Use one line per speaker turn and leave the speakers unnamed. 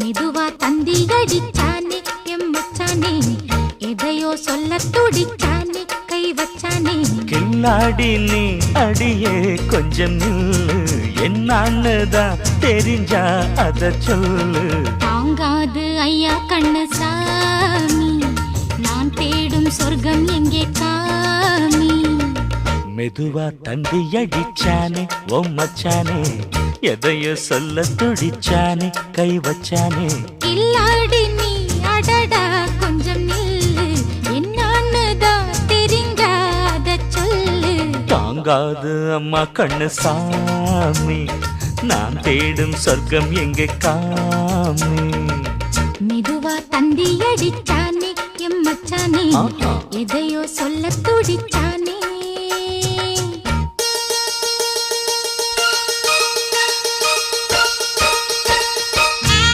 மெதுவா தந்தி அடிச்சானே எம் மச்சானே, எதையோ சொல்ல துடிச்சானே கை வச்சானே.
கில்லாடி நீ அடியே கொஞ்சம் நில்லு, என்னான்னுதான் தெரிஞ்சா அத சொல்லு.
தாங்காது ஐயா கண்ணு சாமி, நான் தேடும் சொர்க்கம் எங்கே காமி.
மெதுவா தந்தி அடிச்சானே ஓ மச்சானே, எதையோ சொல்ல துடிச்சானே கை வச்சானே.
இல்லாடி நீ அடடா கொஞ்சம் நில்லு, என்னான்னுதான் தெரிஞ்சாத சொல்லு.
தாங்காது அம்மா கண்ணு சாமி, நான் தேடும் சொர்க்கம் எங்கே காமி.
மெதுவா தந்தி அடிச்சானே எம் மச்சானே, எதையோ சொல்ல துடிச்சானே